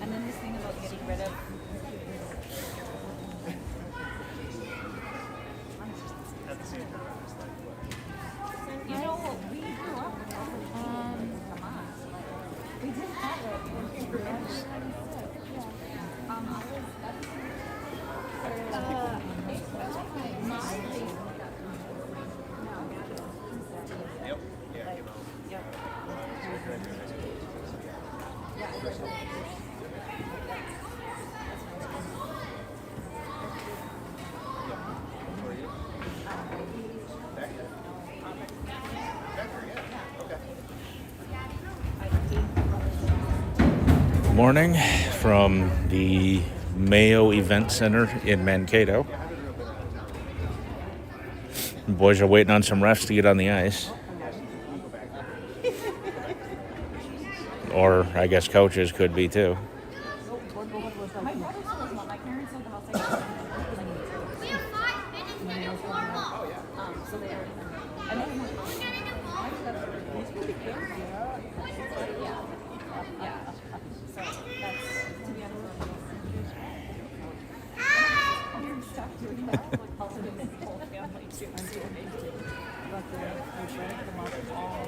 And then this thing about getting rid of. At the same time, I'm just like, what? You know, we grew up with we didn't have it. Yep. Yeah, you know. Yep. Where are you? Back here? Back here, yeah. Okay. Morning from the Mayo Event Center in Mankato. The boys are waiting on some refs to get on the ice. Or I guess coaches could be too. My brother told us about my parents told them I'll say We have 5 minutes and it's warm up. so they already know. And then yeah. So that's to be honest. I'm stuck doing that. Also in this whole family too. I'm so amazing. But I drank them up all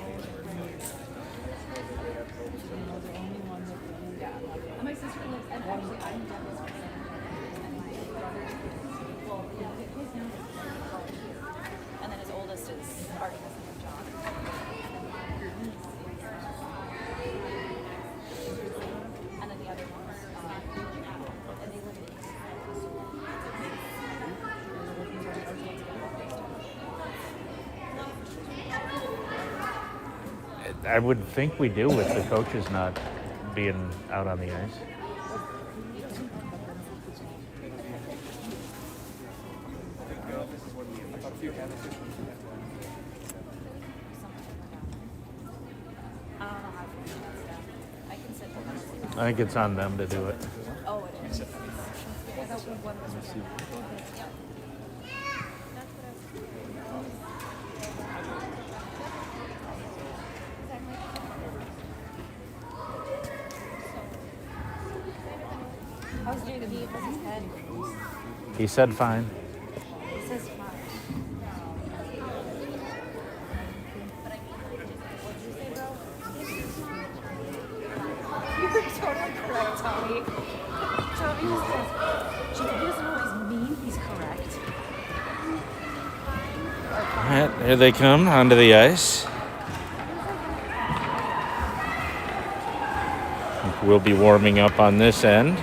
and my sister lives, and actually I'm jealous for him. And my brother, well, his youngest is 12 here. And then his oldest is already has a job. And then the other ones, and they live in I would think we do with the coaches not being out on the ice. I can sit there. I think it's on them to do it. Oh, it is. I thought one was How's JP? How's his head? He said fine. He says fine. What'd you say, bro? You were totally correct, Tommy. Tommy just says, JP doesn't always mean he's correct. All right, here they come onto the ice. We'll be warming up on this end.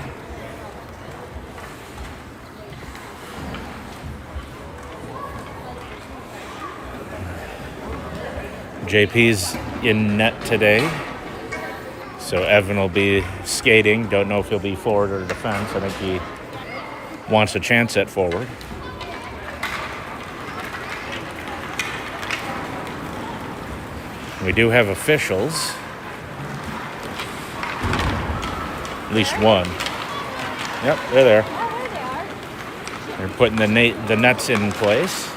JP's in net today, so Evan will be skating. Don't know if he'll be forward or defense. I think he wants a chance at forward. We do have officials. At least one. Yep, they're there. They're putting the nets in place.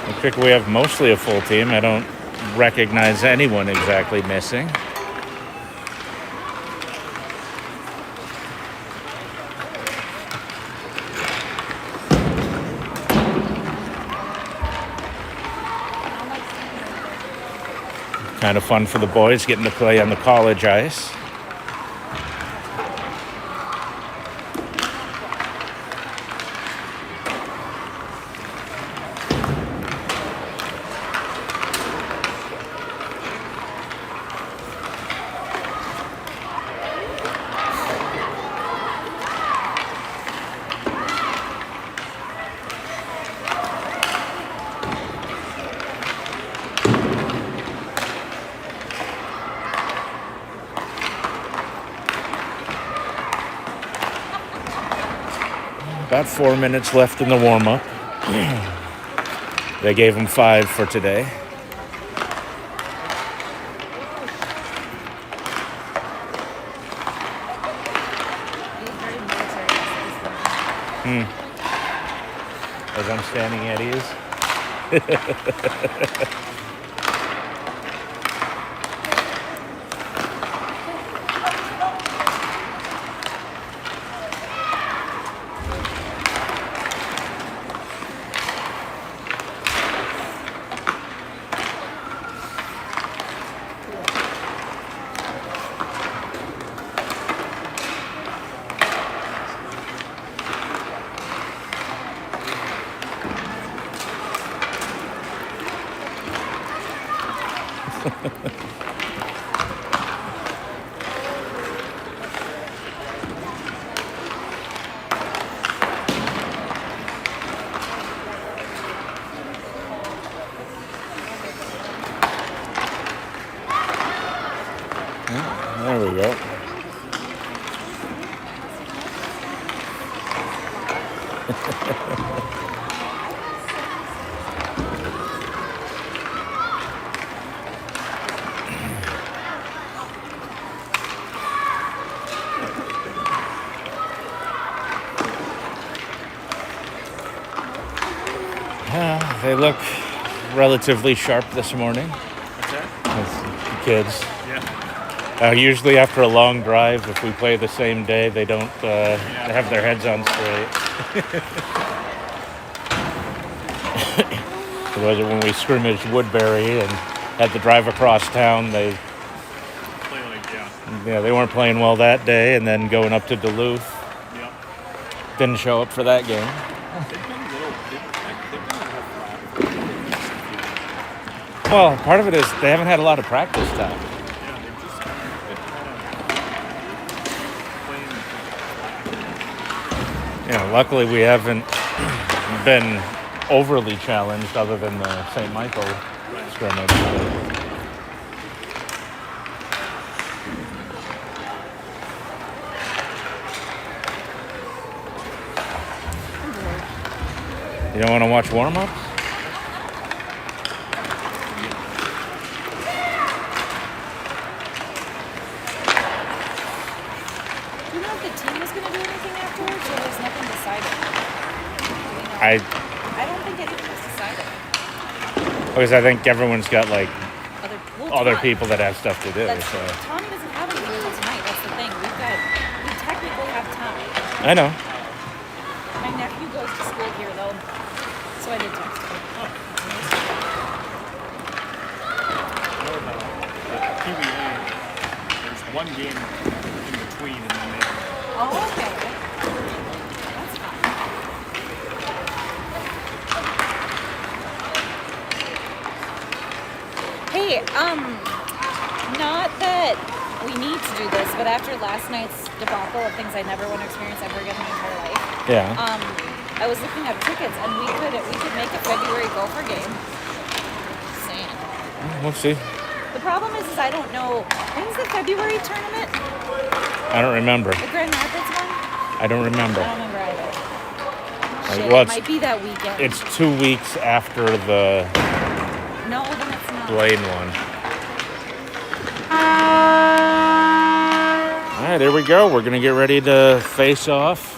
Looks like we have mostly a full team. I don't recognize anyone exactly missing. Kind of fun for the boys getting to play on the college ice. About 4 minutes left in the warm-up. They gave him 5 for today. As I'm standing at ease. There we go. They look relatively sharp this morning. What's that? The kids. Yeah. Usually after a long drive, if we play the same day, they don't have their heads on straight. It was when we scrimmaged Woodbury and had to drive across town. They they weren't playing well that day, and then going up to Duluth, Yep. didn't show up for that game. Well, part of it is they haven't had a lot of practice time. Yeah, they've just been playing. Luckily we haven't been overly challenged other than the St. Michael scrimmage. You don't want to watch warm-ups? Do you know if the team is going to do anything afterwards, or there's nothing decided? I I don't think anything is decided. Because I think everyone's got like other Tom- people that have stuff to do. So Tom doesn't have anything until tonight. That's the thing. We technically have time. I know. My nephew goes to school here though, so I did text him. PBA, there's one game in between, and then they. Oh, okay. That's fine. Hey, not that we need to do this, but after last night's debacle of things I never want to experience ever again in my entire life, Yeah. I was looking at tickets, and we could make a February Gopher game. Just saying. We'll see. The problem is I don't know, when's the February tournament? I don't remember. The Grand Rapids one? I don't remember. I don't remember either. Shit, well, it might be that weekend. It's 2 weeks after the No, then it's not. Blaine one. All right, here we go. We're going to get ready to face off.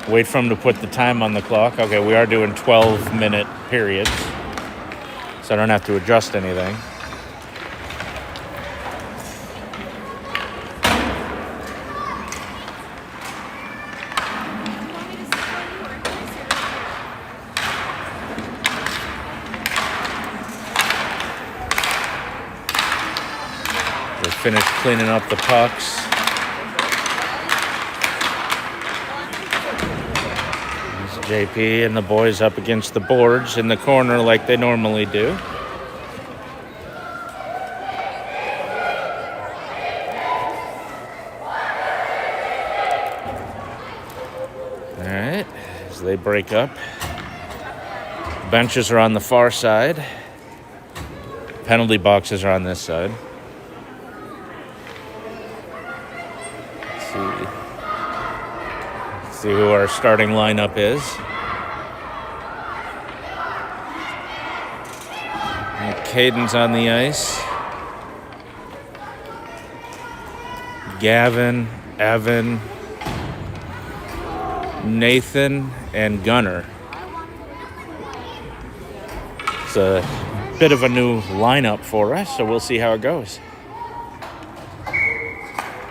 Wait for him to put the time on the clock. Okay, we are doing 12-minute periods, so I don't have to adjust anything. They finished cleaning up the pucks. JP and the boys up against the boards in the corner like they normally do. All right, as they break up. Benches are on the far side. Penalty boxes are on this side. Let's see who our starting lineup is. And Caden's on the ice. Gavin, Evan, Nathan, and Gunner. It's a bit of a new lineup for us, so we'll see how it goes.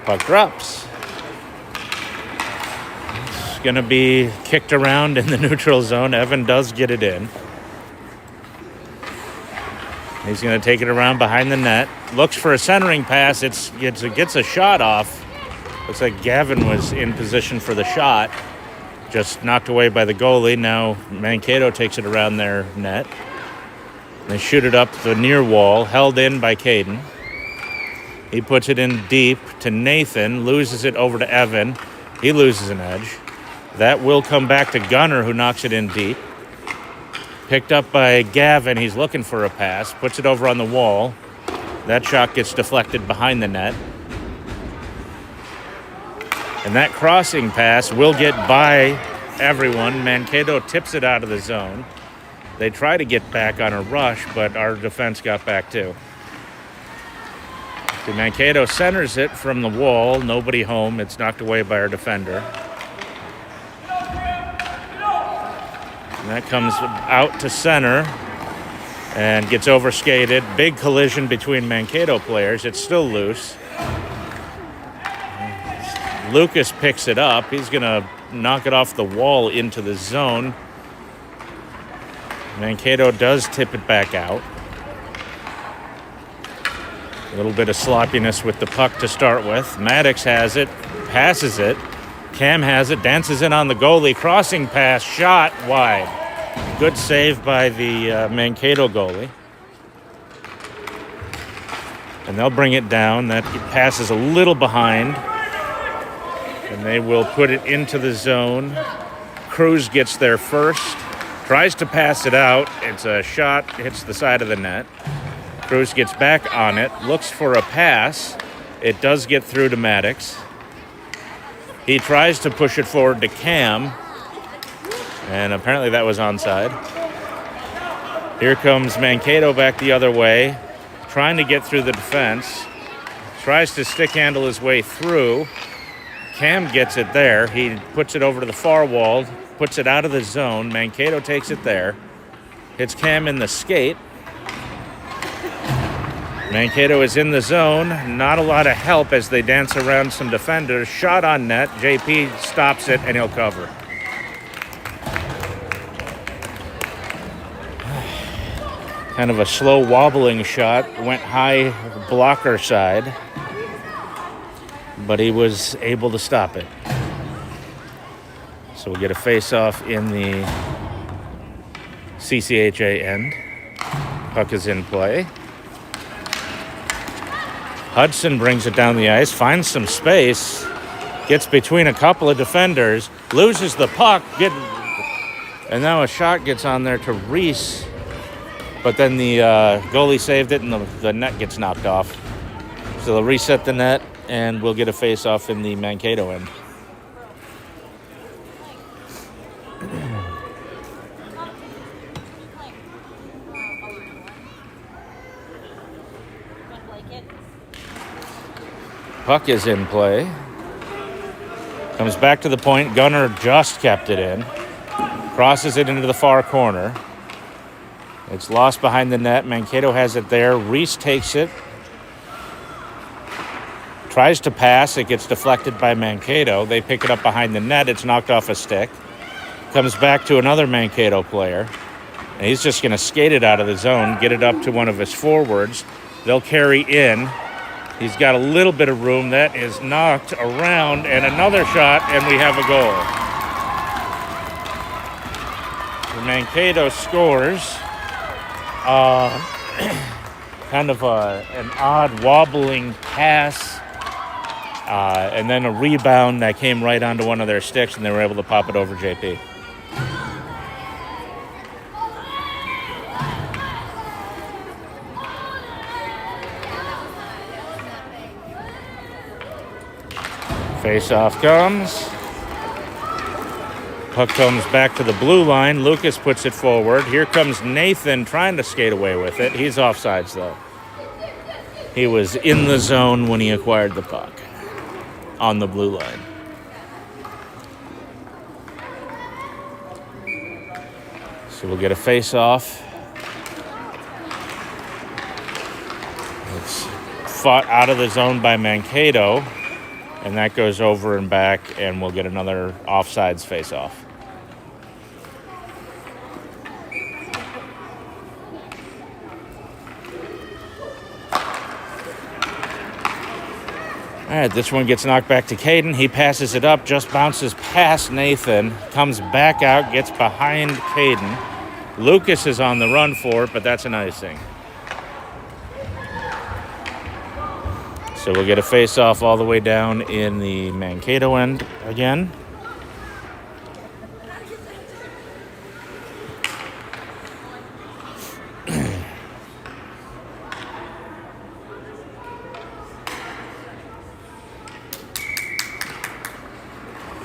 Puck drops. It's going to be kicked around in the neutral zone. Evan does get it in. He's going to take it around behind the net. Looks for a centering pass. It gets a shot off. Looks like Gavin was in position for the shot. Just knocked away by the goalie. Now Mankato takes it around their net. They shoot it up the near wall, held in by Caden. He puts it in deep to Nathan, loses it over to Evan. He loses an edge. That will come back to Gunner, who knocks it in deep. Picked up by Gavin. He's looking for a pass. Puts it over on the wall. That shot gets deflected behind the net. And that crossing pass will get by everyone. Mankato tips it out of the zone. They try to get back on a rush, but our defense got back too. So Mankato centers it from the wall. Nobody home. It's knocked away by our defender. And that comes out to center and gets overskated. Big collision between Mankato players. It's still loose. Lucas picks it up. He's going to knock it off the wall into the zone. Mankato does tip it back out. A little bit of sloppiness with the puck to start with. Maddox has it, passes it. Cam has it, dances in on the goalie. Crossing pass, shot wide. Good save by the Mankato goalie. And they'll bring it down. That passes a little behind. And they will put it into the zone. Cruz gets there first. Tries to pass it out. It's a shot, hits the side of the net. Cruz gets back on it, looks for a pass. It does get through to Maddox. He tries to push it forward to Cam. And apparently that was onside. Here comes Mankato back the other way, trying to get through the defense. Tries to stick handle his way through. Cam gets it there. He puts it over to the far wall, puts it out of the zone. Mankato takes it there. Hits Cam in the skate. Mankato is in the zone. Not a lot of help as they dance around some defenders. Shot on net. JP stops it, and he'll cover. Kind of a slow wobbling shot. Went high blocker side. But he was able to stop it. So we'll get a face-off in the CCHA end. Puck is in play. Hudson brings it down the ice, finds some space, gets between a couple of defenders, loses the puck, and now a shot gets on there to Reese, but then the goalie saved it and the net gets knocked off. So they'll reset the net, and we'll get a face-off in the Mankato end. Puck is in play. Comes back to the point. Gunner just kept it in. Crosses it into the far corner. It's lost behind the net. Mankato has it there. Reese takes it. Tries to pass. It gets deflected by Mankato. They pick it up behind the net. It's knocked off a stick. Comes back to another Mankato player. And he's just going to skate it out of the zone, get it up to one of his forwards. They'll carry in. He's got a little bit of room. That is knocked around, and another shot, and we have a goal. Mankato scores. Kind of an odd wobbling pass, and then a rebound that came right onto one of their sticks, and they were able to pop it over JP. Face-off comes. Puck comes back to the blue line. Lucas puts it forward. Here comes Nathan trying to skate away with it. He's offsides, though. He was in the zone when he acquired the puck on the blue line. So we'll get a face-off. It's fought out of the zone by Mankato. And that goes over and back, and we'll get another offsides face-off. All right, this one gets knocked back to Caden. He passes it up, just bounces past Nathan, comes back out, gets behind Caden. Lucas is on the run for it, but that's an icing. So we'll get a face-off all the way down in the Mankato end again.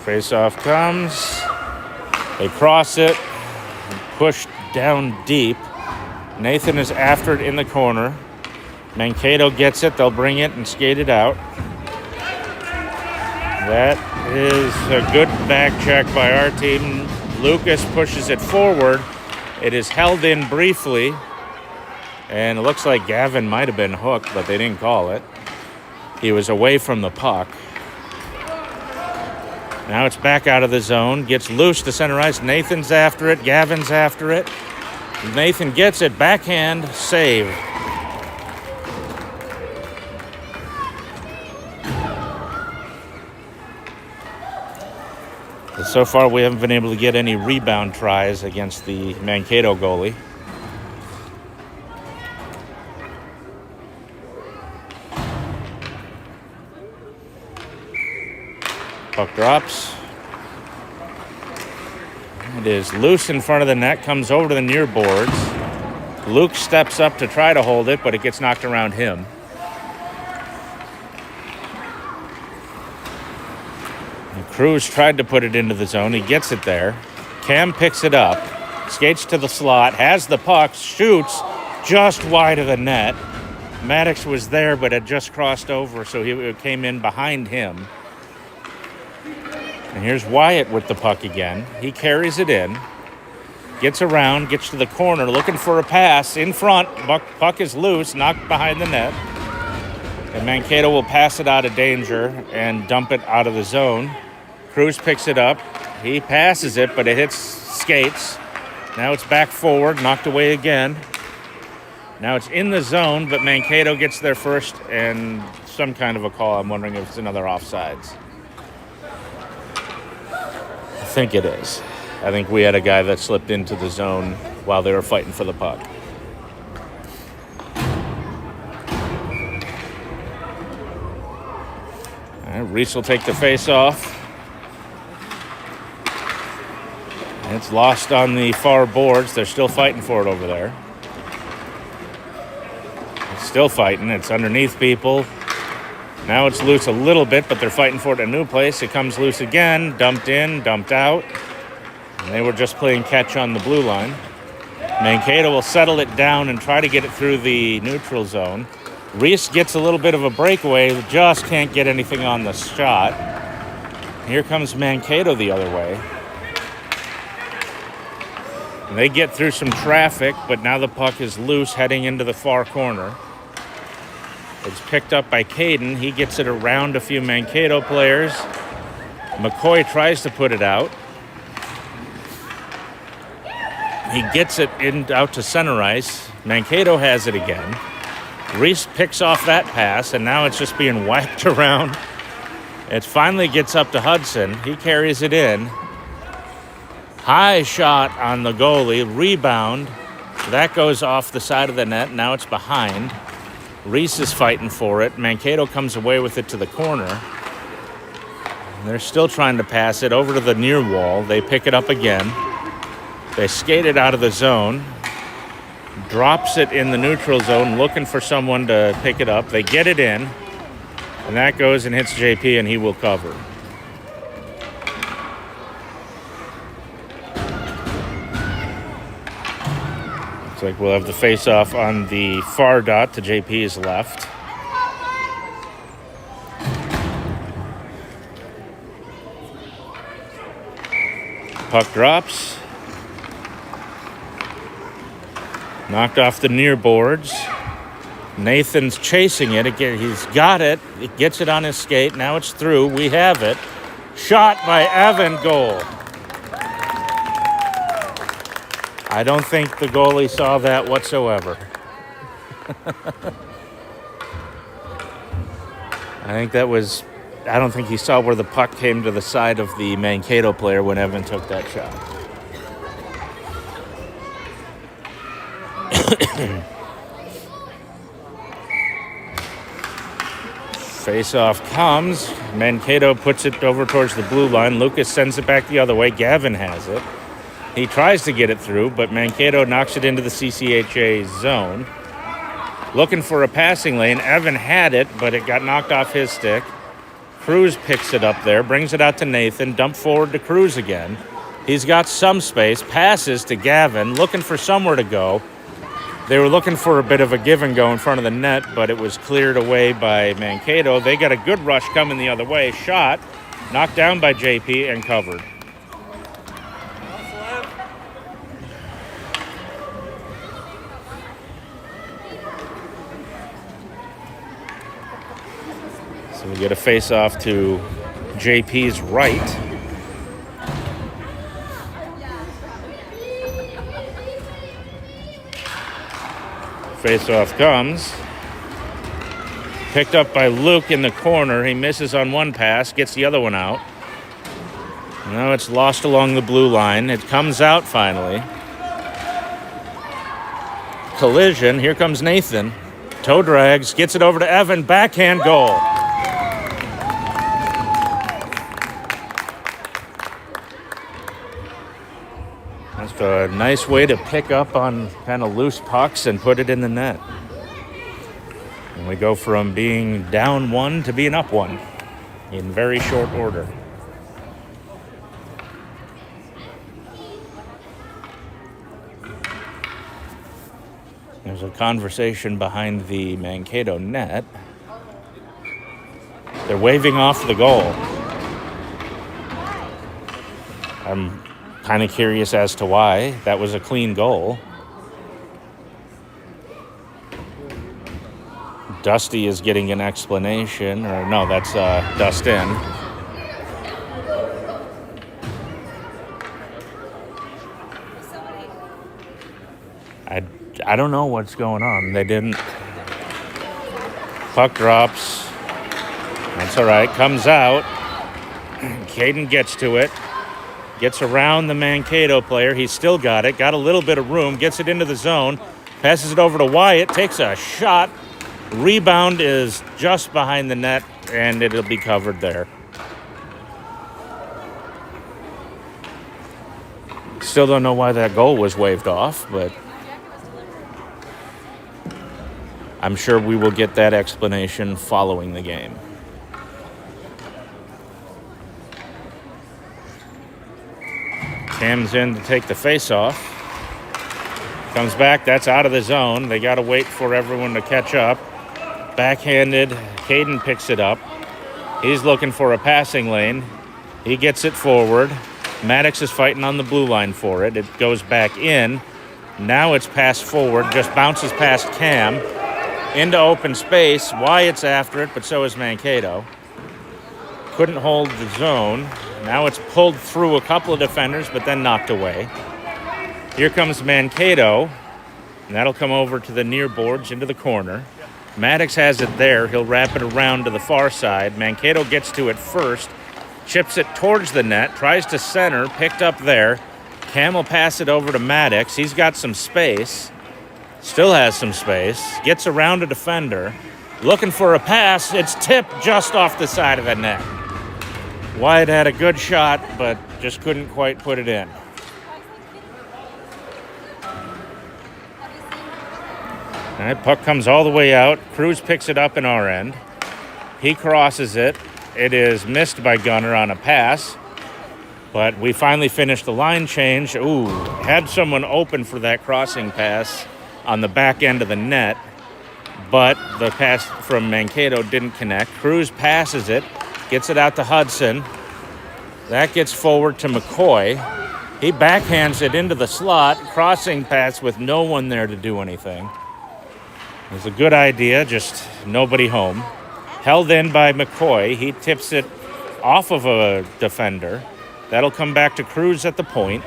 Face-off comes. They cross it, push down deep. Nathan is after it in the corner. Mankato gets it. They'll bring it and skate it out. That is a good back check by our team. Lucas pushes it forward. It is held in briefly. And it looks like Gavin might have been hooked, but they didn't call it. He was away from the puck. Now it's back out of the zone. Gets loose to center ice. Nathan's after it. Gavin's after it. Nathan gets it. Backhand save. But so far we haven't been able to get any rebound tries against the Mankato goalie. Puck drops. It is loose in front of the net, comes over to the near boards. Luke steps up to try to hold it, but it gets knocked around him. And Cruz tried to put it into the zone. He gets it there. Cam picks it up, skates to the slot, has the puck, shoots just wide of the net. Maddox was there, but had just crossed over, so he came in behind him. And here's Wyatt with the puck again. He carries it in, gets around, gets to the corner, looking for a pass in front. Puck is loose, knocked behind the net. And Mankato will pass it out of danger and dump it out of the zone. Cruz picks it up. He passes it, but it hits skates. Now it's back forward, knocked away again. Now it's in the zone, but Mankato gets there first and some kind of a call. I'm wondering if it's another offsides. I think it is. I think we had a guy that slipped into the zone while they were fighting for the puck. All right, Reese will take the face off. And it's lost on the far boards. They're still fighting for it over there. It's still fighting. It's underneath people. Now it's loose a little bit, but they're fighting for it in a new place. It comes loose again, dumped in, dumped out. And they were just playing catch on the blue line. Mankato will settle it down and try to get it through the neutral zone. Reese gets a little bit of a breakaway, just can't get anything on the shot. Here comes Mankato the other way. And they get through some traffic, but now the puck is loose heading into the far corner. It's picked up by Caden. He gets it around a few Mankato players. McCoy tries to put it out. He gets it out to center ice. Mankato has it again. Reese picks off that pass, and now it's just being whacked around. It finally gets up to Hudson. He carries it in. High shot on the goalie. Rebound. That goes off the side of the net. Now it's behind. Reese is fighting for it. Mankato comes away with it to the corner. They're still trying to pass it over to the near wall. They pick it up again. They skate it out of the zone. Drops it in the neutral zone, looking for someone to pick it up. They get it in. And that goes and hits JP, and he will cover. Looks like we'll have the face-off on the far dot to JP's left. Puck drops. Knocked off the near boards. Nathan's chasing it. He's got it. He gets it on his skate. Now it's through. We have it. Shot by Evan. Goal. I don't think the goalie saw that whatsoever. I don't think he saw where the puck came to the side of the Mankato player when Evan took that shot. Face-off comes. Mankato puts it over towards the blue line. Lucas sends it back the other way. Gavin has it. He tries to get it through, but Mankato knocks it into the CCHA zone. Looking for a passing lane. Evan had it, but it got knocked off his stick. Cruz picks it up there, brings it out to Nathan. Dump forward to Cruz again. He's got some space. Passes to Gavin, looking for somewhere to go. They were looking for a bit of a give and go in front of the net, but it was cleared away by Mankato. They got a good rush coming the other way. Shot, knocked down by JP and covered. So we get a face-off to JP's right. Face-off comes. Picked up by Luke in the corner. He misses on one pass, gets the other one out. Now it's lost along the blue line. It comes out finally. Collision. Here comes Nathan. Toe drags, gets it over to Evan. Backhand goal. That's a nice way to pick up on kind of loose pucks and put it in the net. And we go from being down one to being up one in very short order. There's a conversation behind the Mankato net. They're waving off the goal. I'm kind of curious as to why. That was a clean goal. Dusty is getting an explanation, or no, that's Dustin. I don't know what's going on. They didn't. Puck drops. That's all right. Comes out. Caden gets to it. Gets around the Mankato player. He's still got it. Got a little bit of room. Gets it into the zone. Passes it over to Wyatt. Takes a shot. Rebound is just behind the net, and it'll be covered there. Still don't know why that goal was waved off, but I'm sure we will get that explanation following the game. Cam's in to take the face-off. Comes back, that's out of the zone. They got to wait for everyone to catch up. Backhanded, Caden picks it up. He's looking for a passing lane. He gets it forward. Maddox is fighting on the blue line for it. It goes back in. Now it's passed forward, just bounces past Cam. Into open space. Wyatt's after it, but so is Mankato. Couldn't hold the zone. Now it's pulled through a couple of defenders, but then knocked away. Here comes Mankato, and that'll come over to the near boards into the corner. Maddox has it there. He'll wrap it around to the far side. Mankato gets to it first, chips it towards the net, tries to center, picked up there. Cam will pass it over to Maddox. He's got some space. Still has some space. Gets around a defender. Looking for a pass. It's tipped just off the side of the net. Wyatt had a good shot, but just couldn't quite put it in. All right, puck comes all the way out. Cruz picks it up in our end. He crosses it. It is missed by Gunner on a pass. But we finally finished the line change. Ooh, had someone open for that crossing pass on the back end of the net, but the pass from Mankato didn't connect. Cruz passes it, gets it out to Hudson. That gets forward to McCoy. He backhands it into the slot, crossing pass with no one there to do anything. It was a good idea, just nobody home. Held in by McCoy. He tips it off of a defender. That'll come back to Cruz at the point.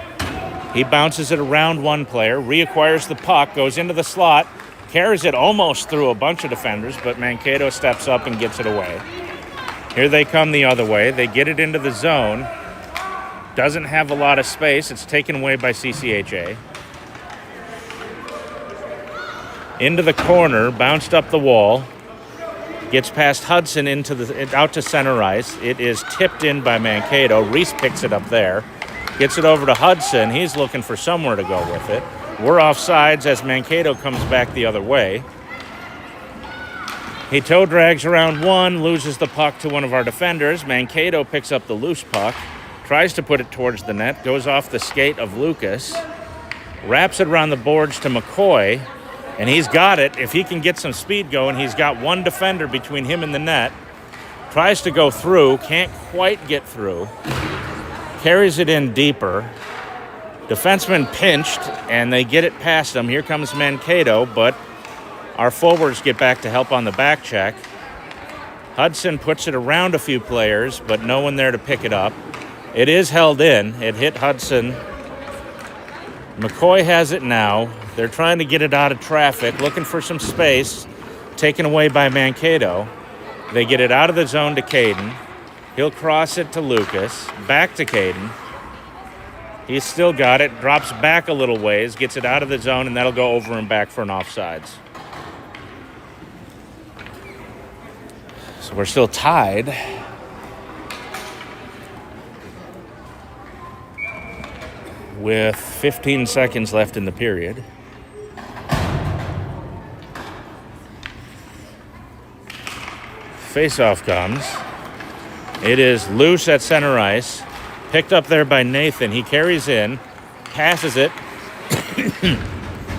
He bounces it around one player, reacquires the puck, goes into the slot, carries it almost through a bunch of defenders, but Mankato steps up and gets it away. Here they come the other way. They get it into the zone. Doesn't have a lot of space. It's taken away by CCHA. into the corner, bounced up the wall, gets past Hudson out to center ice. It is tipped in by Mankato. Reese picks it up there, gets it over to Hudson. He's looking for somewhere to go with it. We're offsides as Mankato comes back the other way. He toe drags around one, loses the puck to one of our defenders. Mankato picks up the loose puck, tries to put it towards the net, goes off the skate of Lucas, wraps it around the boards to McCoy, and he's got it. If he can get some speed going, he's got one defender between him and the net. Tries to go through, can't quite get through. Carries it in deeper. Defenseman pinched, and they get it past him. Here comes Mankato, but our forwards get back to help on the back check. Hudson puts it around a few players, but no one there to pick it up. It is held in. It hit Hudson. McCoy has it now. They're trying to get it out of traffic, looking for some space, taken away by Mankato. They get it out of the zone to Caden. He'll cross it to Lucas, back to Caden. He's still got it, drops back a little ways, gets it out of the zone, and that'll go over and back for an offsides. So we're still tied. With 15 seconds left in the period. Face-off comes. It is loose at center ice. Picked up there by Nathan. He carries in, passes it.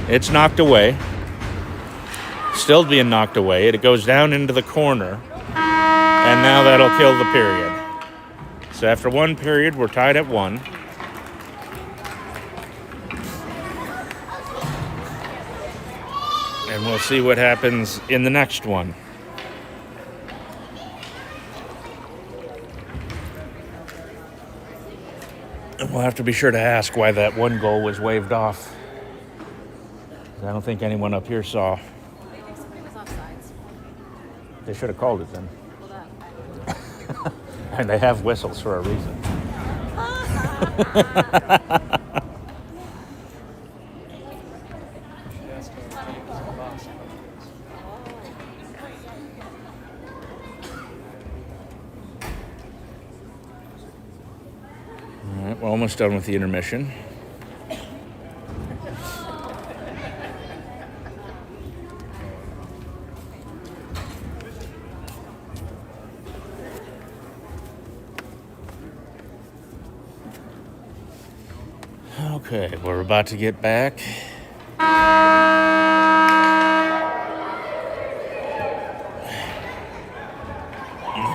It's knocked away. Still being knocked away. It goes down into the corner. And now that'll kill the period. So after one period, we're tied at 1. And we'll see what happens in the next one. And we'll have to be sure to ask why that one goal was waved off. I don't think anyone up here saw. I think somebody was offsides. They should have called it then. Well, And they have whistles for a reason. All right, we're almost done with the intermission. Okay, we're about to get back.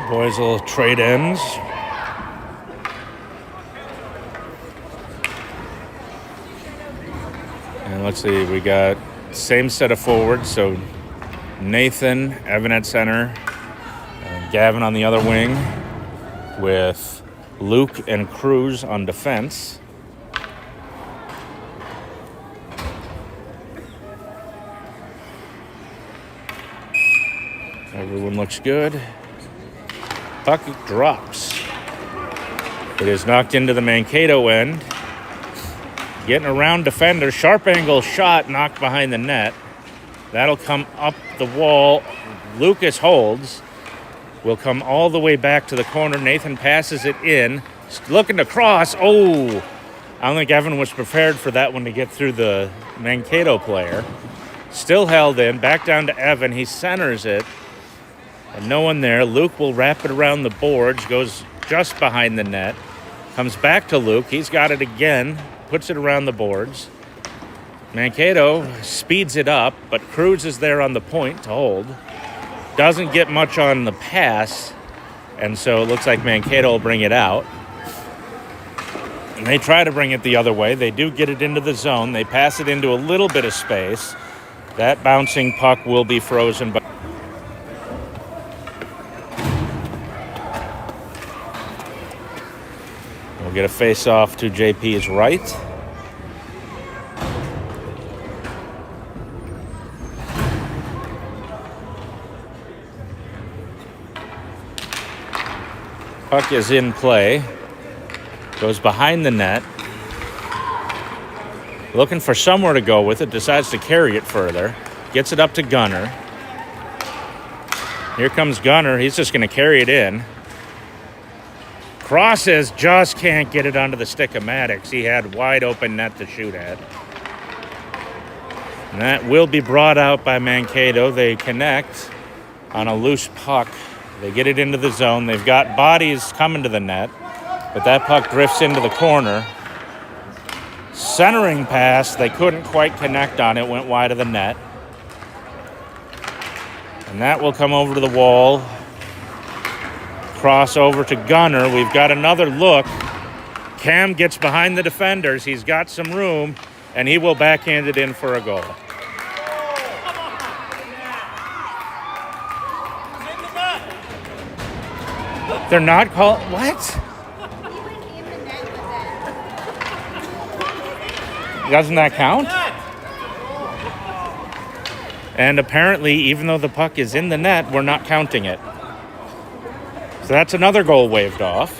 Boys will trade ends. And let's see, we got same set of forwards. So Nathan, Evan at center, Gavin on the other wing, with Luke and Cruz on defense. Everyone looks good. Puck drops. It is knocked into the Mankato end. Getting around defender. Sharp angle shot knocked behind the net. That'll come up the wall. Lucas holds. Will come all the way back to the corner. Nathan passes it in. Looking to cross. Oh! I don't think Evan was prepared for that one to get through the Mankato player. Still held in. Back down to Evan. He centers it. And no one there. Luke will wrap it around the boards, goes just behind the net, comes back to Luke. He's got it again, puts it around the boards. Mankato speeds it up, but Cruz is there on the point to hold. Doesn't get much on the pass, and so it looks like Mankato will bring it out. And they try to bring it the other way. They do get it into the zone. They pass it into a little bit of space. That bouncing puck will be frozen by... We'll get a face-off to JP's right. Puck is in play. Goes behind the net. Looking for somewhere to go with it. Decides to carry it further. Gets it up to Gunner. Here comes Gunner. He's just going to carry it in. Crosses, just can't get it onto the stick of Maddox. He had wide open net to shoot at. And that will be brought out by Mankato. They connect on a loose puck. They get it into the zone. They've got bodies coming to the net, but that puck drifts into the corner. Centering pass, they couldn't quite connect on it, went wide of the net. And that will come over to the wall. Cross over to Gunner. We've got another look. Cam gets behind the defenders. He's got some room, and he will backhand it in for a goal. They're not called. What? Doesn't that count? And apparently, even though the puck is in the net, we're not counting it. So that's another goal waved off.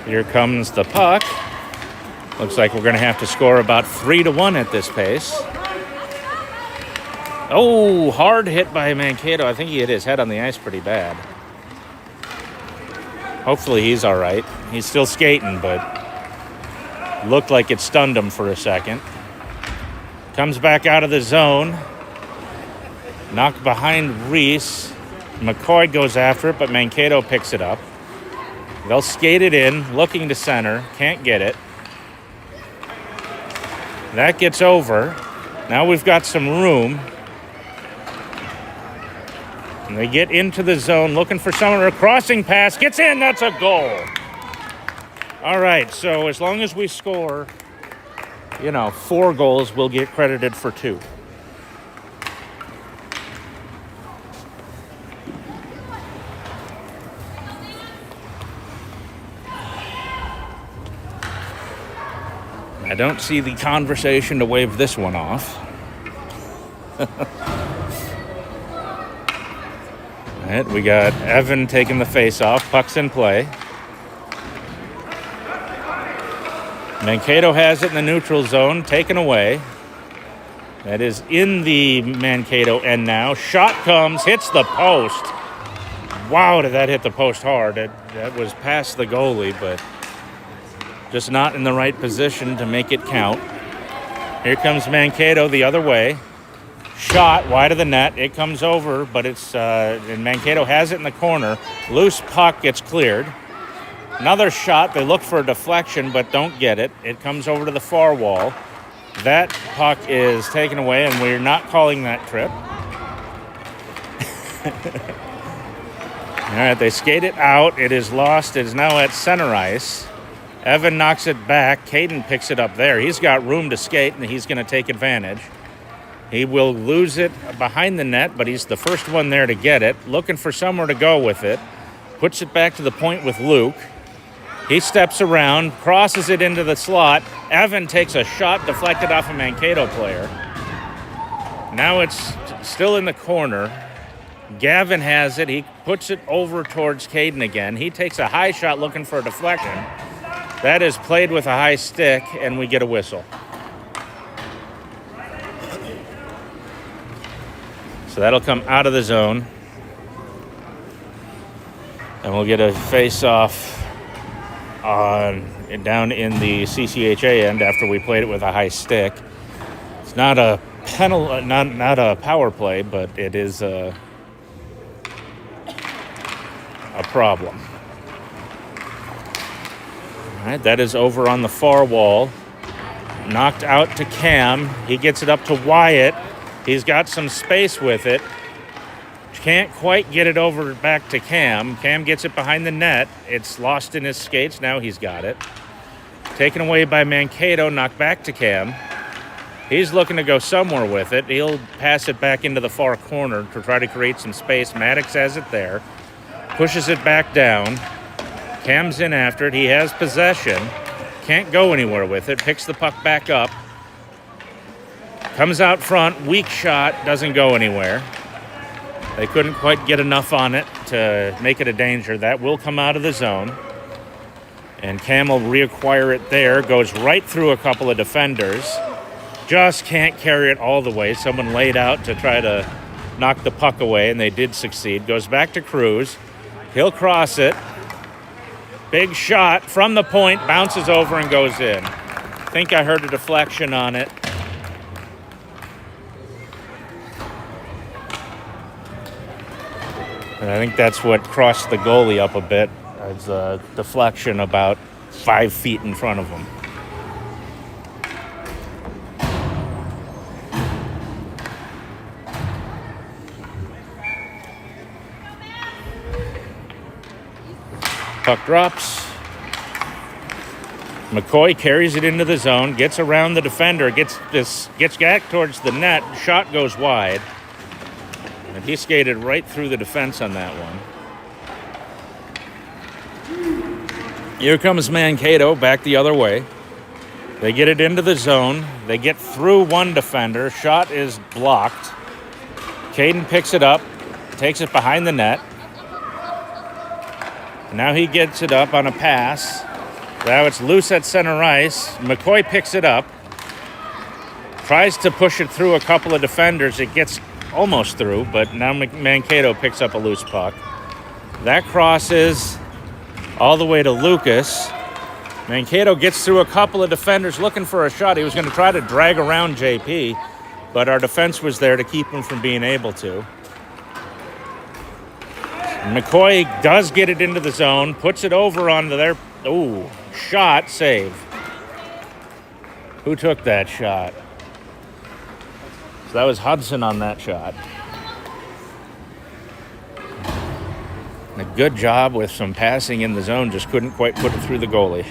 Here comes the puck. Looks like we're going to have to score about 3-1 at this pace. Oh, hard hit by Mankato. I think he hit his head on the ice pretty bad. Hopefully he's all right. He's still skating, but looked like it stunned him for a second. Comes back out of the zone. Knocked behind Reese. McCoy goes after it, but Mankato picks it up. They'll skate it in, looking to center. Can't get it. That gets over. Now we've got some room. And they get into the zone, looking for someone. A crossing pass gets in. That's a goal. All right, so as long as we score, 4 goals, we'll get credited for 2. I don't see the conversation to wave this one off. All right, we got Evan taking the face-off. Puck's in play. Mankato has it in the neutral zone, taken away. That is in the Mankato end now. Shot comes, hits the post. Wow, did that hit the post hard. That was past the goalie, but just not in the right position to make it count. Here comes Mankato the other way. Shot wide of the net. It comes over, but it's and Mankato has it in the corner. Loose puck gets cleared. Another shot. They look for a deflection, but don't get it. It comes over to the far wall. That puck is taken away, and we're not calling that trip. All right, they skate it out. It is lost. It is now at center ice. Evan knocks it back. Caden picks it up there. He's got room to skate, and he's going to take advantage. He will lose it behind the net, but he's the first one there to get it. Looking for somewhere to go with it. Puts it back to the point with Luke. He steps around, crosses it into the slot. Evan takes a shot deflected off a Mankato player. Now it's still in the corner. Gavin has it. He puts it over towards Caden again. He takes a high shot looking for a deflection. That is played with a high stick, and we get a whistle. So that'll come out of the zone. And we'll get a face-off down in the CCHA end after we played it with a high stick. It's not a not a power play, but it is a problem. All right, that is over on the far wall. Knocked out to Cam. He gets it up to Wyatt. He's got some space with it. Can't quite get it over back to Cam. Cam gets it behind the net. It's lost in his skates. Now he's got it. Taken away by Mankato. Knocked back to Cam. He's looking to go somewhere with it. He'll pass it back into the far corner to try to create some space. Maddox has it there. Pushes it back down. Cam's in after it. He has possession. Can't go anywhere with it. Picks the puck back up. Comes out front. Weak shot. Doesn't go anywhere. They couldn't quite get enough on it to make it a danger. That will come out of the zone. And Cam will reacquire it there. Goes right through a couple of defenders. Just can't carry it all the way. Someone laid out to try to knock the puck away, and they did succeed. Goes back to Cruz. He'll cross it. Big shot from the point. Bounces over and goes in. I think I heard a deflection on it. And I think that's what crossed the goalie up a bit. As a deflection about 5 feet in front of him. Puck drops. McCoy carries it into the zone, gets around the defender, gets back towards the net. Shot goes wide. And he skated right through the defense on that one. Here comes Mankato back the other way. They get it into the zone. They get through one defender. Shot is blocked. Caden picks it up, takes it behind the net. Now he gets it up on a pass. Now it's loose at center ice. McCoy picks it up. Tries to push it through a couple of defenders. It gets almost through, but now Mankato picks up a loose puck. That crosses all the way to Lucas. Mankato gets through a couple of defenders looking for a shot. He was going to try to drag around JP, but our defense was there to keep him from being able to. McCoy does get it into the zone, puts it over onto their... Ooh, shot, save. Who took that shot? So that was Hudson on that shot. A good job with some passing in the zone, just couldn't quite put it through the goalie.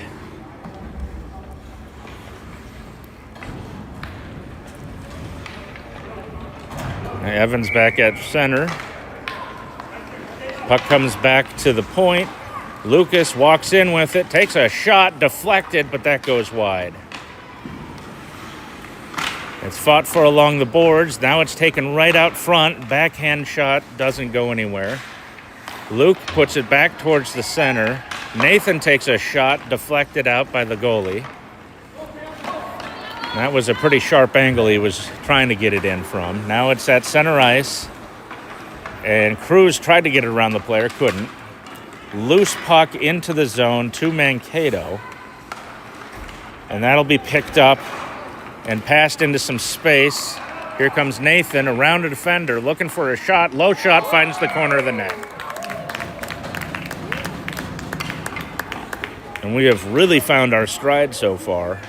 Evans back at center. Puck comes back to the point. Lucas walks in with it, takes a shot, deflected, but that goes wide. It's fought for along the boards. Now it's taken right out front. Backhand shot doesn't go anywhere. Luke puts it back towards the center. Nathan takes a shot, deflected out by the goalie. That was a pretty sharp angle he was trying to get it in from. Now it's at center ice. And Cruz tried to get it around the player, couldn't. Loose puck into the zone to Mankato. And that'll be picked up and passed into some space. Here comes Nathan around a defender looking for a shot. Low shot finds the corner of the net. And we have really found our stride so far.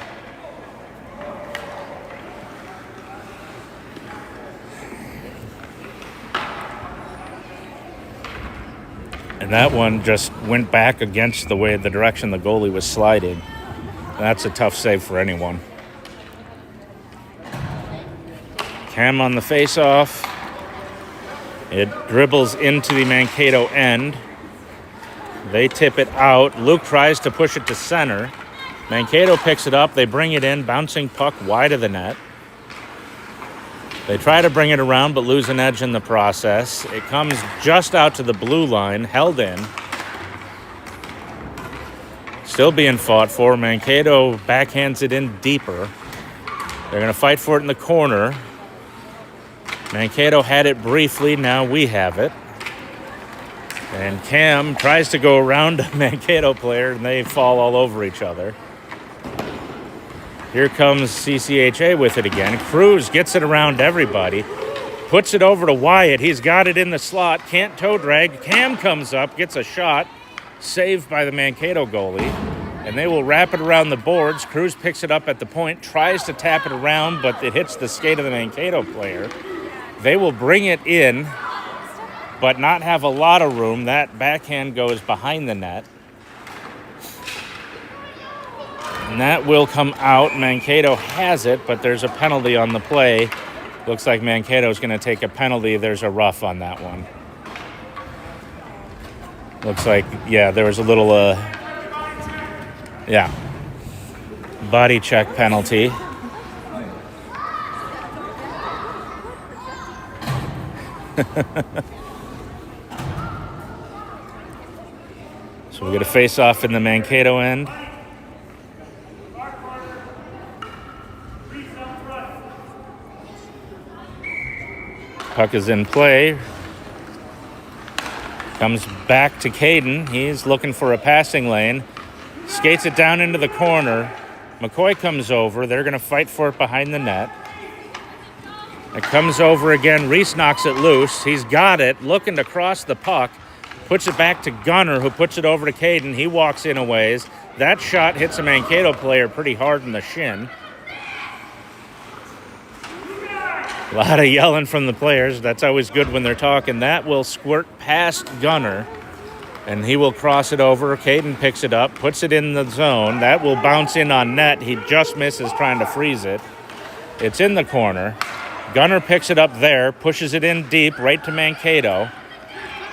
And that one just went back against the direction the goalie was sliding. That's a tough save for anyone. Cam on the face-off. It dribbles into the Mankato end. They tip it out. Luke tries to push it to center. Mankato picks it up. They bring it in, bouncing puck wide of the net. They try to bring it around, but lose an edge in the process. It comes just out to the blue line, held in. Still being fought for. Mankato backhands it in deeper. They're going to fight for it in the corner. Mankato had it briefly. Now we have it. And Cam tries to go around a Mankato player, and they fall all over each other. Here comes CCHA with it again. Cruz gets it around everybody. Puts it over to Wyatt. He's got it in the slot. Can't toe drag. Cam comes up, gets a shot. Saved by the Mankato goalie. And they will wrap it around the boards. Cruz picks it up at the point. Tries to tap it around, but it hits the skate of the Mankato player. They will bring it in, but not have a lot of room. That backhand goes behind the net. And that will come out. Mankato has it, but there's a penalty on the play. Looks like Mankato's going to take a penalty. There's a rough on that one. Looks like, yeah, there was a little, body check penalty. So we get a face-off in the Mankato end. Puck is in play. Comes back to Caden. He's looking for a passing lane. Skates it down into the corner. McCoy comes over. They're going to fight for it behind the net. It comes over again. Reese knocks it loose. He's got it. Looking to cross the puck. Puts it back to Gunner, who puts it over to Caden. He walks in a ways. That shot hits a Mankato player pretty hard in the shin. A lot of yelling from the players. That's always good when they're talking. That will squirt past Gunner, and he will cross it over. Caden picks it up, puts it in the zone. That will bounce in on net. He just misses trying to freeze it. It's in the corner. Gunner picks it up there, pushes it in deep right to Mankato.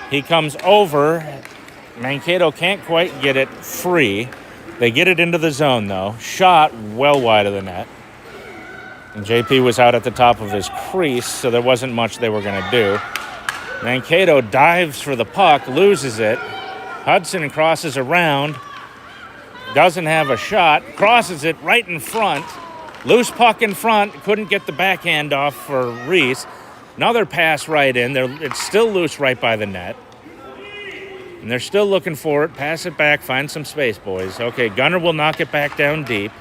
He comes over. Mankato can't quite get it free. They get it into the zone, though. Shot well wide of the net. And JP was out at the top of his crease, so there wasn't much they were going to do. Mankato dives for the puck, loses it. Hudson crosses around, doesn't have a shot, crosses it right in front. Loose puck in front, couldn't get the backhand off for Reese. Another pass right in. It's still loose right by the net. And they're still looking for it. Pass it back, find some space, boys. Okay, Gunner will knock it back down deep.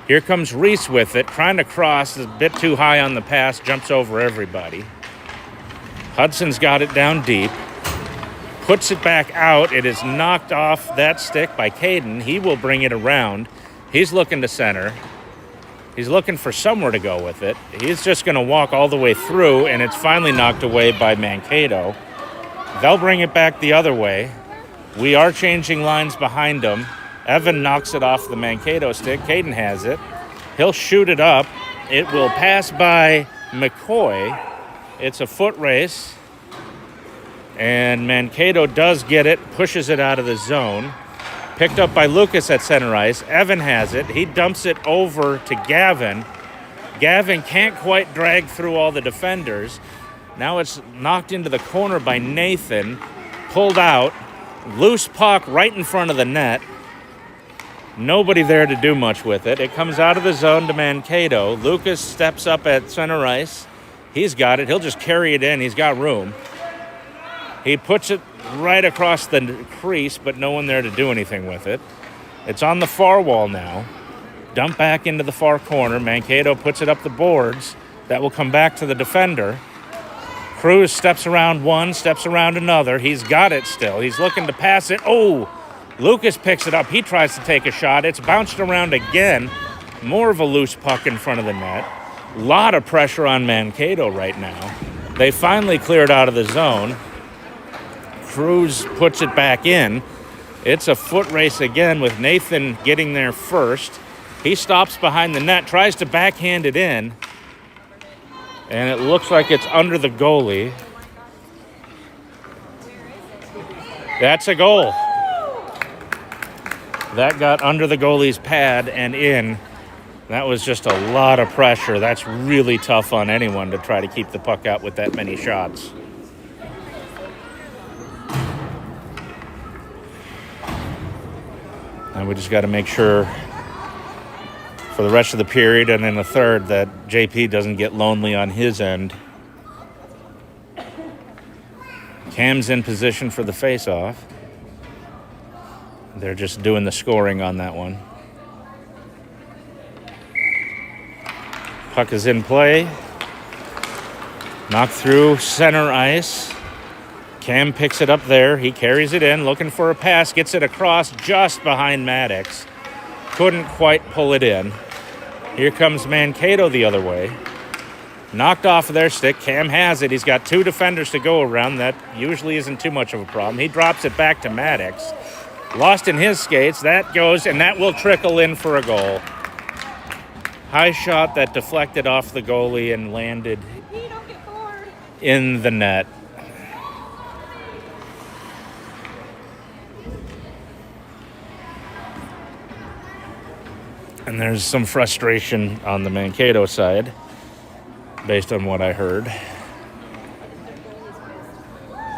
Here comes Reese with it, trying to cross, a bit too high on the pass, jumps over everybody. Hudson's got it down deep, puts it back out. It is knocked off that stick by Caden. He will bring it around. He's looking to center. He's looking for somewhere to go with it. He's just going to walk all the way through, and it's finally knocked away by Mankato. They'll bring it back the other way. We are changing lines behind them. Evan knocks it off the Mankato stick. Caden has it. He'll shoot it up. It will pass by McCoy. It's a foot race. And Mankato does get it, pushes it out of the zone. Picked up by Lucas at center ice. Evan has it. He dumps it over to Gavin. Gavin can't quite drag through all the defenders. Now it's knocked into the corner by Nathan. Pulled out. Loose puck right in front of the net. Nobody there to do much with it. It comes out of the zone to Mankato. Lucas steps up at center ice. He's got it. He'll just carry it in. He's got room. He puts it right across the crease, but no one there to do anything with it. It's on the far wall now. Dump back into the far corner. Mankato puts it up the boards. That will come back to the defender. Cruz steps around one, steps around another. He's got it still. He's looking to pass it. Oh! Lucas picks it up. He tries to take a shot. It's bounced around again. More of a loose puck in front of the net. A lot of pressure on Mankato right now. They finally cleared out of the zone. Cruz puts it back in. It's a foot race again with Nathan getting there first. He stops behind the net, tries to backhand it in. And it looks like it's under the goalie. That's a goal. That got under the goalie's pad and in. That was just a lot of pressure. That's really tough on anyone to try to keep the puck out with that many shots. And we just got to make sure for the rest of the period and in the third that JP doesn't get lonely on his end. Cam's in position for the face-off. They're just doing the scoring on that one. Puck is in play. Knocked through center ice. Cam picks it up there. He carries it in, looking for a pass. Gets it across just behind Maddox. Couldn't quite pull it in. Here comes Mankato the other way. Knocked off of their stick. Cam has it. He's got two defenders to go around. That usually isn't too much of a problem. He drops it back to Maddox. Lost in his skates. That goes, and that will trickle in for a goal. High shot that deflected off the goalie and landed in the net. And there's some frustration on the Mankato side, based on what I heard.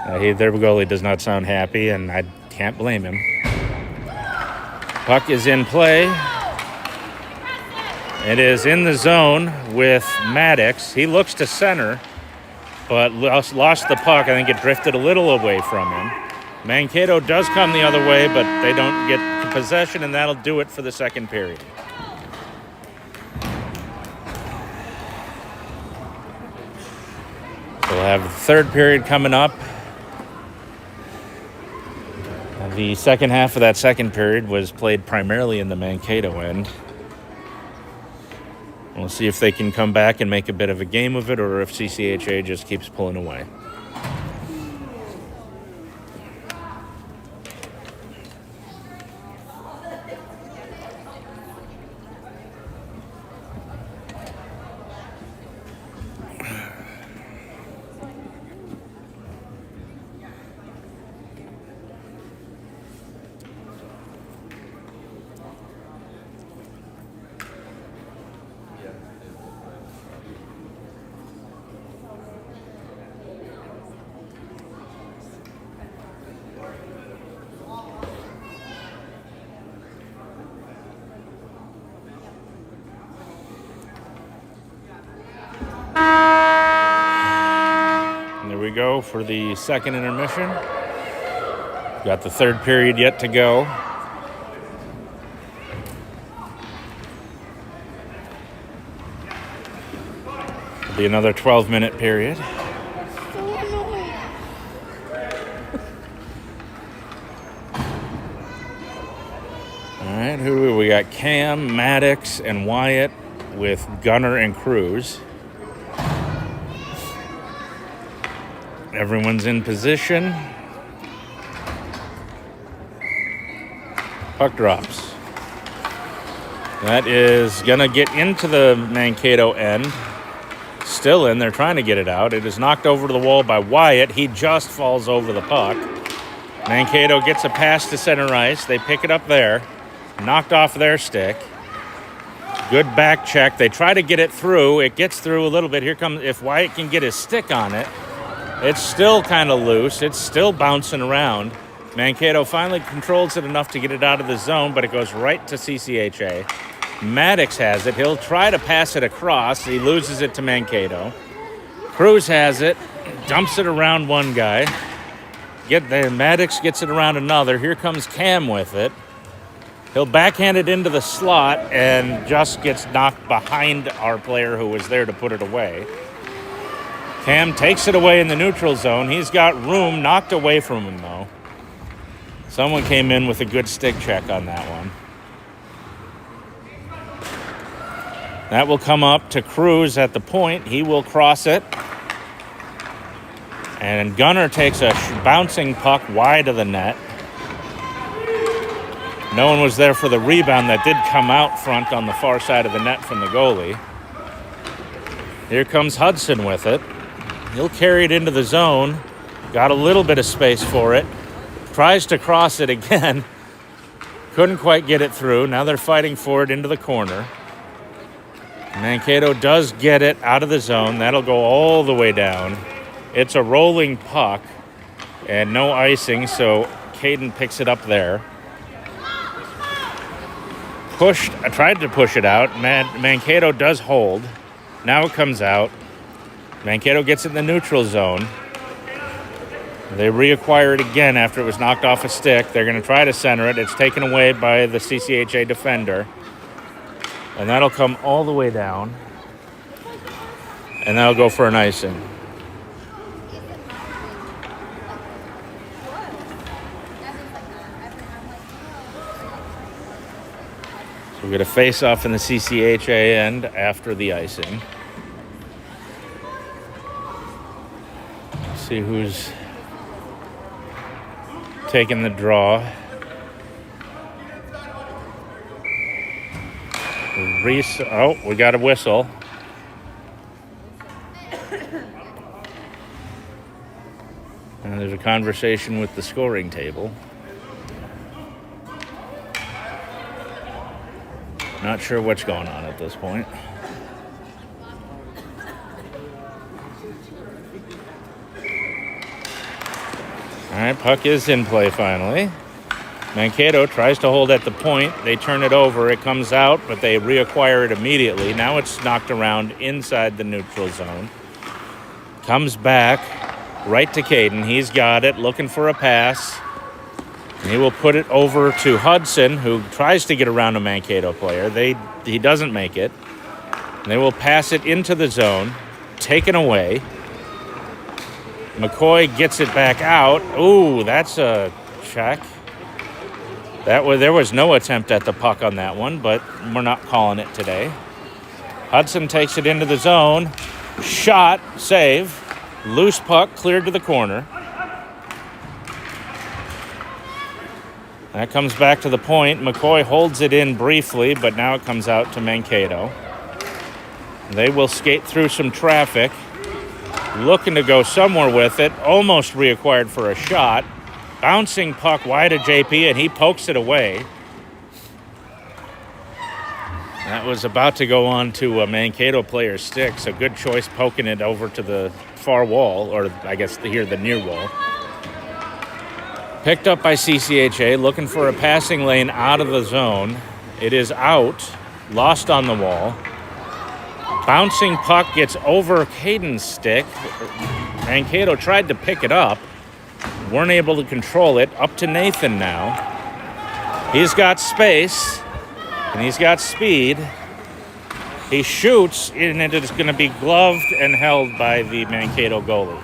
Their goalie does not sound happy, and I can't blame him. Puck is in play. It is in the zone with Maddox. He looks to center, but lost the puck. I think it drifted a little away from him. Mankato does come the other way, but they don't get possession, and that'll do it for the second period. We'll have the third period coming up. The second half of that second period was played primarily in the Mankato end. We'll see if they can come back and make a bit of a game of it, or if CCHA just keeps pulling away. We go for the second intermission. Got the third period yet to go. It'll be another 12-minute period. All right, who we got? Cam, Maddox, and Wyatt with Gunner and Cruz. Everyone's in position. Puck drops. That is going to get into the Mankato end. Still in. They're trying to get it out. It is knocked over to the wall by Wyatt. He just falls over the puck. Mankato gets a pass to center ice. They pick it up there. Knocked off their stick. Good back check. They try to get it through. It gets through a little bit. Here comes, if Wyatt can get his stick on it. It's still kind of loose. It's still bouncing around. Mankato finally controls it enough to get it out of the zone, but it goes right to CCHA. Maddox has it. He'll try to pass it across. He loses it to Mankato. Cruz has it. Dumps it around one guy. Maddox gets it around another. Here comes Cam with it. He'll backhand it into the slot and just gets knocked behind our player who was there to put it away. Cam takes it away in the neutral zone. He's got room knocked away from him, though. Someone came in with a good stick check on that one. That will come up to Cruz at the point. He will cross it. And Gunner takes a bouncing puck wide of the net. No one was there for the rebound that did come out front on the far side of the net from the goalie. Here comes Hudson with it. He'll carry it into the zone. Got a little bit of space for it. Tries to cross it again. Couldn't quite get it through. Now they're fighting for it into the corner. Mankato does get it out of the zone. That'll go all the way down. It's a rolling puck and no icing, so Caden picks it up there. I tried to push it out. Mankato does hold. Now it comes out. Mankato gets it in the neutral zone. They reacquire it again after it was knocked off a stick. They're going to try to center it. It's taken away by the CCHA defender. And that'll come all the way down. And that'll go for an icing. So we get a face-off in the CCHA end after the icing. See who's taking the draw. Reese, we got a whistle. And there's a conversation with the scoring table. Not sure what's going on at this point. All right, puck is in play finally. Mankato tries to hold at the point. They turn it over. It comes out, but they reacquire it immediately. Now it's knocked around inside the neutral zone. Comes back right to Caden. He's got it, looking for a pass. And he will put it over to Hudson, who tries to get around a Mankato player. He doesn't make it. And they will pass it into the zone, taken away. McCoy gets it back out. Ooh, that's a check. There was no attempt at the puck on that one, but we're not calling it today. Hudson takes it into the zone. Shot, save. Loose puck cleared to the corner. That comes back to the point. McCoy holds it in briefly, but now it comes out to Mankato. They will skate through some traffic, looking to go somewhere with it. Almost reacquired for a shot. Bouncing puck wide of JP, and he pokes it away. That was about to go on to a Mankato player's stick, so good choice poking it over to the far wall, or I guess here the near wall. Picked up by CCHA, looking for a passing lane out of the zone. It is out, lost on the wall. Bouncing puck gets over Caden's stick. Mankato tried to pick it up. Weren't able to control it. Up to Nathan now. He's got space, and he's got speed. He shoots, and it is going to be gloved and held by the Mankato goalie.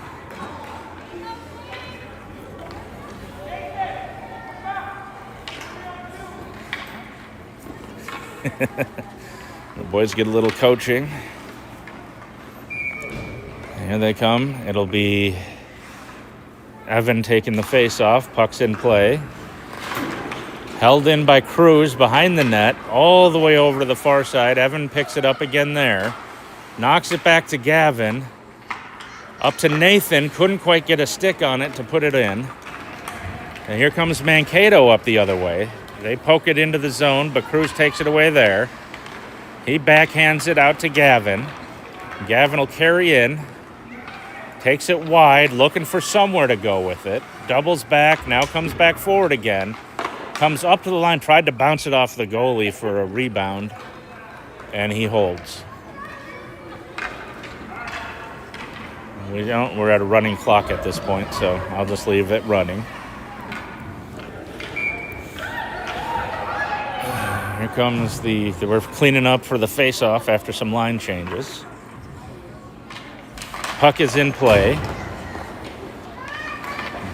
The boys get a little coaching. Here they come. It'll be Evan taking the face off. Puck's in play. Held in by Cruz behind the net, all the way over to the far side. Evan picks it up again there. Knocks it back to Gavin. Up to Nathan. Couldn't quite get a stick on it to put it in. And here comes Mankato up the other way. They poke it into the zone, but Cruz takes it away there. He backhands it out to Gavin. Gavin will carry in. Takes it wide, looking for somewhere to go with it. Doubles back, now comes back forward again. Comes up to the line, tried to bounce it off the goalie for a rebound, and he holds. We're at a running clock at this point, so I'll just leave it running. Here comes we're cleaning up for the face-off after some line changes. Puck is in play.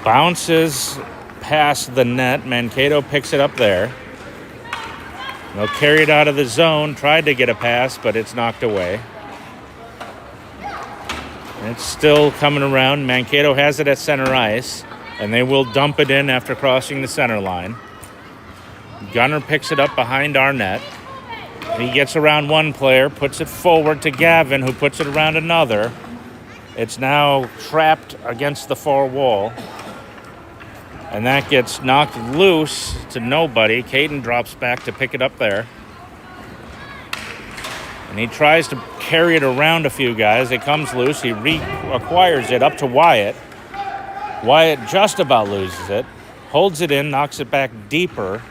Bounces past the net. Mankato picks it up there. They'll carry it out of the zone. Tried to get a pass, but it's knocked away. It's still coming around. Mankato has it at center ice, and they will dump it in after crossing the center line. Gunner picks it up behind our net. He gets around one player, puts it forward to Gavin, who puts it around another. It's now trapped against the far wall. And that gets knocked loose to nobody. Caden drops back to pick it up there. And he tries to carry it around a few guys. It comes loose. He reacquires it up to Wyatt. Wyatt just about loses it. Holds it in, knocks it back deeper.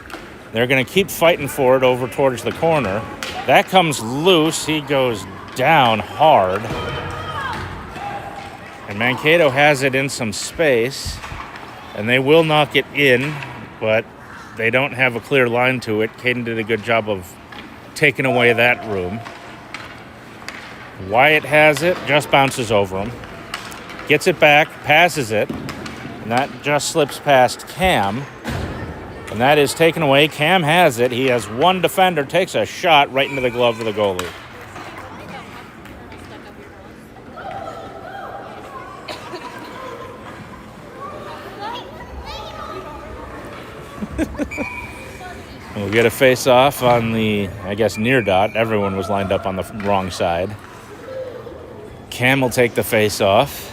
They're going to keep fighting for it over towards the corner. That comes loose. He goes down hard. And Mankato has it in some space. And they will knock it in, but they don't have a clear line to it. Caden did a good job of taking away that room. Wyatt has it, just bounces over him. Gets it back, passes it. And that just slips past Cam. And that is taken away. Cam has it. He has one defender, takes a shot right into the glove of the goalie. We'll get a face-off on the, I guess, near dot. Everyone was lined up on the wrong side. Cam will take the face-off.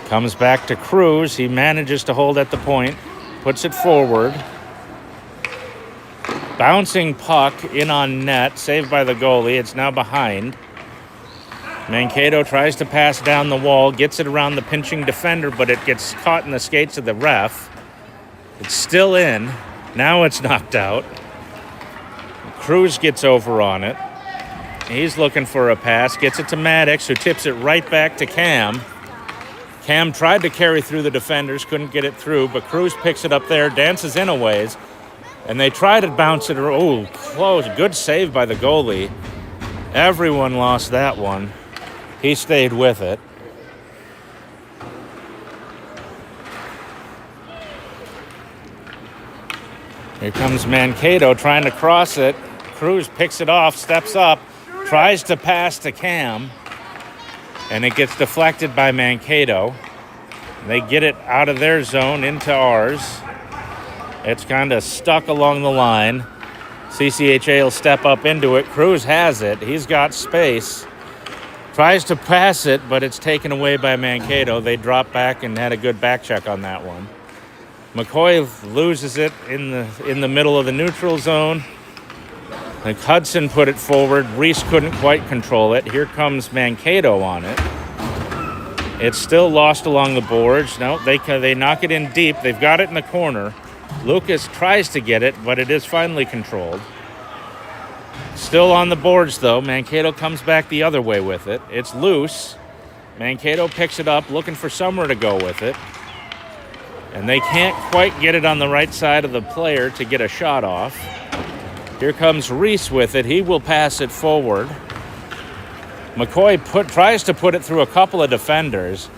Comes back to Cruz. He manages to hold at the point. Puts it forward. Bouncing puck in on net. Saved by the goalie. It's now behind. Mankato tries to pass down the wall, gets it around the pinching defender, but it gets caught in the skates of the ref. It's still in. Now it's knocked out. Cruz gets over on it. He's looking for a pass, gets it to Maddox, who tips it right back to Cam. Cam tried to carry through the defenders, couldn't get it through, but Cruz picks it up there, dances in a ways, and they try to bounce it. Oh, close. Good save by the goalie. Everyone lost that one. He stayed with it. Here comes Mankato trying to cross it. Cruz picks it off, steps up, tries to pass to Cam, and it gets deflected by Mankato. They get it out of their zone into ours. It's kind of stuck along the line. CCHA will step up into it. Cruz has it. He's got space. Tries to pass it, but it's taken away by Mankato. They drop back and had a good back check on that one. McCoy loses it in the middle of the neutral zone. Like Hudson put it forward. Reese couldn't quite control it. Here comes Mankato on it. It's still lost along the boards. No, they knock it in deep. They've got it in the corner. Lucas tries to get it, but it is finally controlled. Still on the boards, though. Mankato comes back the other way with it. It's loose. Mankato picks it up, looking for somewhere to go with it. And they can't quite get it on the right side of the player to get a shot off. Here comes Reese with it. He will pass it forward. McCoy tries to put it through a couple of defenders.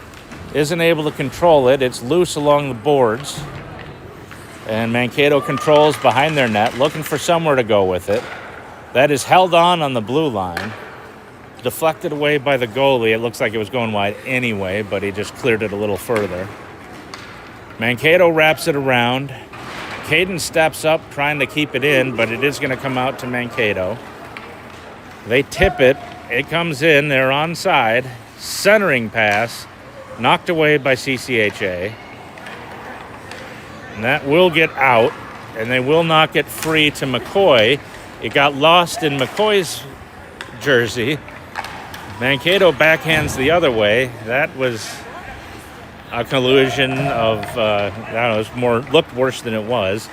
Isn't able to control it. It's loose along the boards. And Mankato controls behind their net, looking for somewhere to go with it. That is held on the blue line. Deflected away by the goalie. It looks like it was going wide anyway, but he just cleared it a little further. Mankato wraps it around. Caden steps up, trying to keep it in, but it is going to come out to Mankato. They tip it. It comes in. They're onside. Centering pass. Knocked away by CCHA. And that will get out, and they will knock it free to McCoy. It got lost in McCoy's jersey. Mankato backhands the other way. That was a collusion of, I don't know, it was looked worse than it was.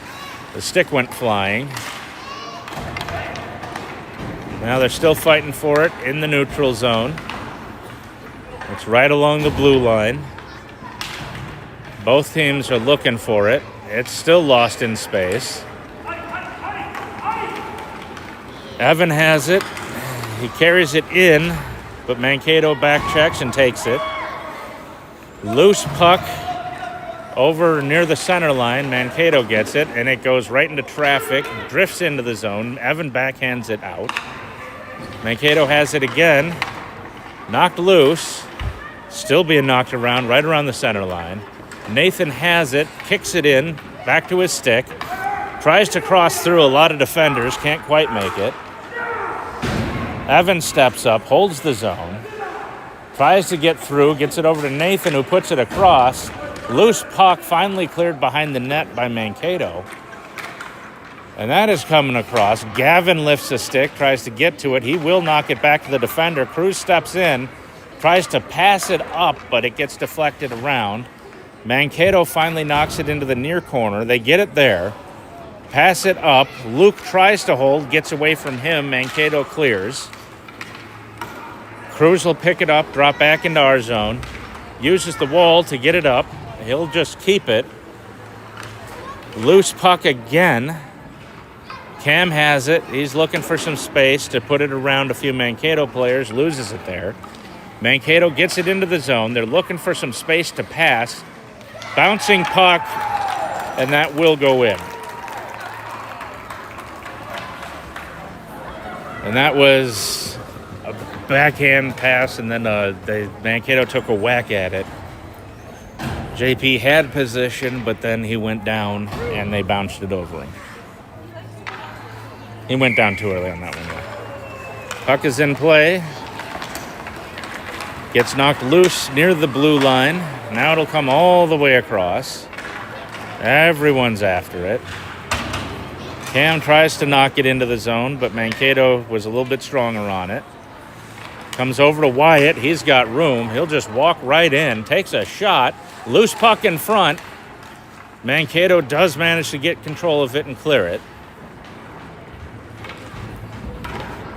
The stick went flying. Now they're still fighting for it in the neutral zone. It's right along the blue line. Both teams are looking for it. It's still lost in space. Evan has it. He carries it in, but Mankato back checks and takes it. Loose puck over near the center line. Mankato gets it, and it goes right into traffic, drifts into the zone. Evan backhands it out. Mankato has it again. Knocked loose. Still being knocked around, right around the center line. Nathan has it, kicks it in, back to his stick. Tries to cross through a lot of defenders, can't quite make it. Evan steps up, holds the zone. Tries to get through, gets it over to Nathan, who puts it across. Loose puck finally cleared behind the net by Mankato. And that is coming across. Gavin lifts a stick, tries to get to it. He will knock it back to the defender. Cruz steps in, tries to pass it up, but it gets deflected around. Mankato finally knocks it into the near corner. They get it there. Pass it up. Luke tries to hold, gets away from him. Mankato clears. Cruz will pick it up, drop back into our zone. Uses the wall to get it up. He'll just keep it. Loose puck again. Cam has it. He's looking for some space to put it around a few Mankato players. Loses it there. Mankato gets it into the zone. They're looking for some space to pass. Bouncing puck, and that will go in. And that was a backhand pass, and then Mankato took a whack at it. JP had position, but then he went down, and they bounced it over him. He went down too early on that one, though. Puck is in play. Gets knocked loose near the blue line. Now it'll come all the way across. Everyone's after it. Cam tries to knock it into the zone, but Mankato was a little bit stronger on it. Comes over to Wyatt. He's got room. He'll just walk right in. Takes a shot. Loose puck in front. Mankato does manage to get control of it and clear it.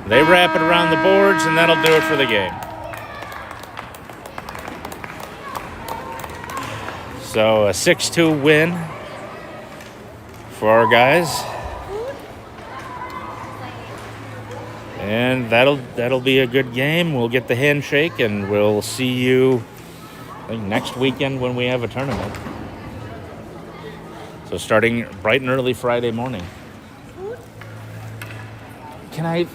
They wrap it around the boards, and that'll do it for the game. So a 6-2 win for our guys. And that'll be a good game. We'll get the handshake, and we'll see you, I think, next weekend when we have a tournament. So starting bright and early Friday morning. Can I